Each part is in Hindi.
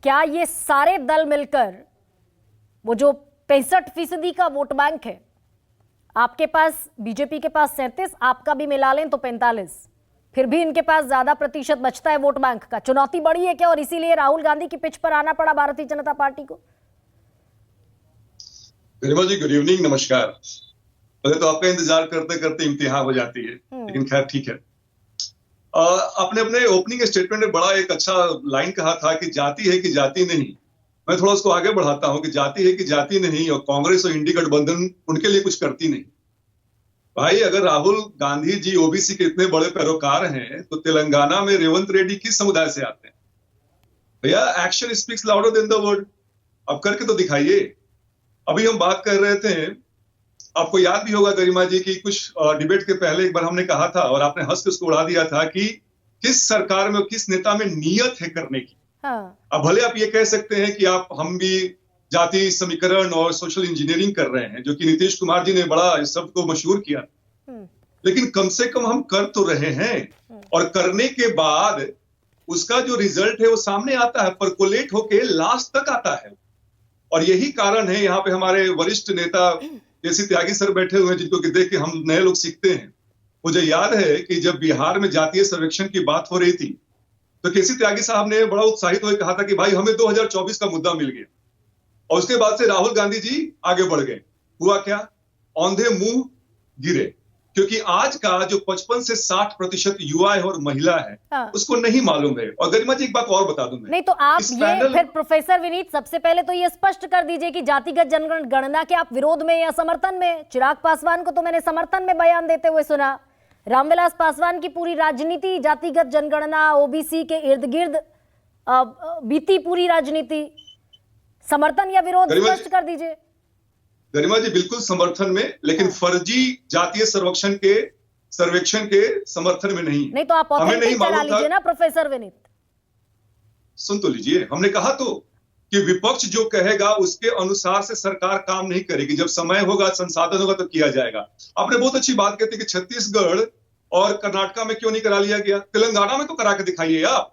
क्या ये सारे दल मिलकर वो जो 65% का वोट बैंक है, आपके पास बीजेपी के पास 37, आपका भी मिला लें तो 45, फिर भी इनके पास ज्यादा प्रतिशत बचता है वोट बैंक का। चुनौती बड़ी है क्या, और इसीलिए राहुल गांधी की पिच पर आना पड़ा भारतीय जनता पार्टी को? गरिमा जी, गुड इवनिंग, नमस्कार। पहले तो आपका इंतजार करते करते इम्तिहान हो जाती है, लेकिन खैर ठीक है। आपने अपने ओपनिंग स्टेटमेंट में बड़ा एक अच्छा लाइन कहा था कि जाति है कि जाति नहीं। मैं थोड़ा उसको आगे बढ़ाता हूं कि जाति है कि जाति नहीं, और कांग्रेस और इंडी गठबंधन उनके लिए कुछ करती नहीं। भाई, अगर राहुल गांधी जी ओबीसी के इतने बड़े पैरोकार हैं तो तेलंगाना में रेवंत रेड्डी किस समुदाय से आते हैं? भैया, action speaks louder than the word. अब करके तो दिखाइए। अभी हम बात कर रहे थे, आपको याद भी होगा गरिमा जी की कुछ डिबेट के पहले एक बार हमने कहा था और आपने हंस के उसको उड़ा दिया था कि किस सरकार में, किस नेता में नियत है करने की। हाँ। अब भले आप ये कह सकते हैं कि हम भी जाति समीकरण और सोशल इंजीनियरिंग कर रहे हैं, जो कि नीतीश कुमार जी ने बड़ा इस शब्द को मशहूर किया, लेकिन कम से कम हम कर तो रहे हैं, और करने के बाद उसका जो रिजल्ट है वो सामने आता है, परकोलेट होके लास्ट तक आता है। और यही कारण है, यहाँ पे हमारे वरिष्ठ नेता केसी त्यागी सर बैठे हुए हैं, जिनको देख के हम नए लोग सीखते हैं। मुझे याद है कि जब बिहार में जातीय सर्वेक्षण की बात हो रही थी तो केसी त्यागी साहब ने बड़ा उत्साहित होकर कहा था कि भाई हमें 2024 का मुद्दा मिल गया, और उसके बाद से राहुल गांधी जी आगे बढ़ गए। हुआ क्या? औंधे मुंह गिरे, क्योंकि आज का जो 55 से 60% युवा है और महिला है, उसको नहीं मालूम है। और गरिमा जी, एक बात और बता दूं मैं। नहीं तो आप ये फिर प्रोफेसर विनीत, सबसे पहले तो ये स्पष्ट कर दीजिए कि जातिगत जनगणना के आप विरोध में या समर्थन में? चिराग पासवान को तो मैंने समर्थन में बयान देते हुए सुना। रामविलास पासवान की पूरी राजनीति जातिगत जनगणना, ओबीसी के इर्द गिर्द बीती पूरी राजनीति। समर्थन या विरोध स्पष्ट कर दीजिए। गरिमा जी, बिल्कुल समर्थन में, लेकिन फर्जी जातीय सर्वेक्षण के समर्थन में नहीं। नहीं तो आप ऑथेंटिक चला लीजिए ना प्रोफेसर विनीत। सुन तो लीजिए, हमने कहा तो कि विपक्ष जो कहेगा उसके अनुसार से सरकार काम नहीं करेगी। जब समय होगा, संसाधन होगा तो किया जाएगा। आपने बहुत अच्छी बात कहती कि छत्तीसगढ़ और कर्नाटक में क्यों नहीं करा लिया गया, तेलंगाना में तो करा के दिखाइए आप।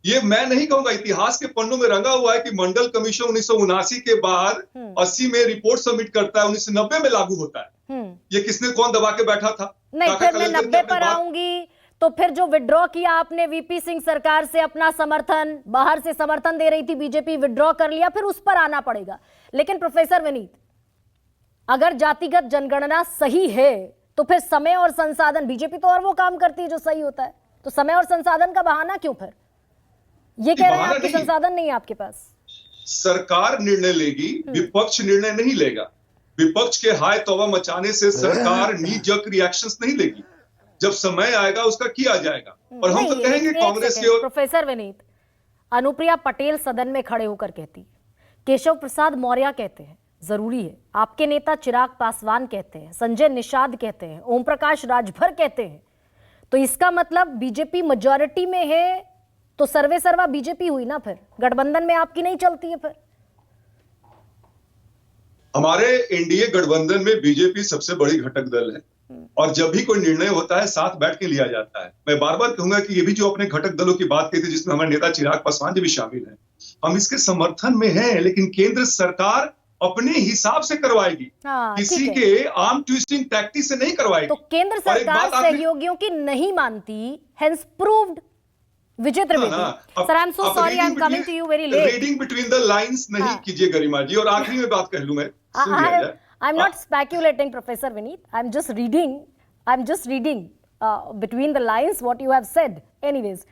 ये मैं नहीं कहूंगा, इतिहास के पन्नों में रंगा हुआ है कि मंडल कमीशन 1979 के बाद 80 में रिपोर्ट सबमिट करता है, 1990 में लागू होता है। ये किसने, कौन दबा के बैठा था? नहीं, फिर मैं 90 पर आऊंगी तो फिर जो विड्रॉ किया आपने वीपी सिंह सरकार से, अपना समर्थन, बाहर से समर्थन दे रही थी बीजेपी, विड्रॉ कर लिया, फिर उस पर आना पड़ेगा। लेकिन प्रोफेसर विनीत, अगर जातिगत जनगणना सही है तो फिर समय और संसाधन, बीजेपी तो और वो काम करती है जो सही होता है, तो समय और संसाधन का बहाना क्यों? फिर ये कह रहे हैं आपके संसाधन नहीं है आपके पास। सरकार निर्णय लेगी, विपक्ष निर्णय नहीं लेगा। विपक्ष के हाय तौबा मचाने से सरकार नी जक रिएक्शंस नहीं लेगी। जब समय आएगा उसका किया जाएगा। और हम तो कहेंगे कांग्रेस के। प्रोफेसर विनीत, अनुप्रिया पटेल सदन में खड़े होकर कहती है, केशव प्रसाद मौर्य कहते हैं जरूरी है, आपके नेता चिराग पासवान कहते हैं, संजय निषाद कहते हैं, ओम प्रकाश राजभर कहते हैं, तो इसका मतलब बीजेपी मेजॉरिटी में है तो सर्वे सर्वा बीजेपी हुई ना। फिर गठबंधन में आपकी नहीं चलती है? फिर हमारे एनडीए गठबंधन में बीजेपी सबसे बड़ी घटक दल है, और जब भी कोई निर्णय होता है साथ बैठ के लिया जाता है। मैं बार बार कहूंगा कि ये भी जो अपने घटक दलों की बात की थी, जिसमें हमारे नेता चिराग पासवान जी भी शामिल हैं, हम इसके समर्थन में हैं, लेकिन केंद्र सरकार अपने हिसाब से करवाएगी। किसी के आर्म ट्विस्टिंग टैक्टिक से नहीं करवाएगी। तो केंद्र सरकार सहयोगियों की नहीं मानती, hence proved. Vijay Trivedi, sir I am so sorry, I am coming to you very late. Reading between the lines नहीं कीजिए गरिमा जी। और आखिरी में बात कह लूं मैं, I'm not speculating, Professor Vineet. I'm just reading between the lines what you have said. Anyways,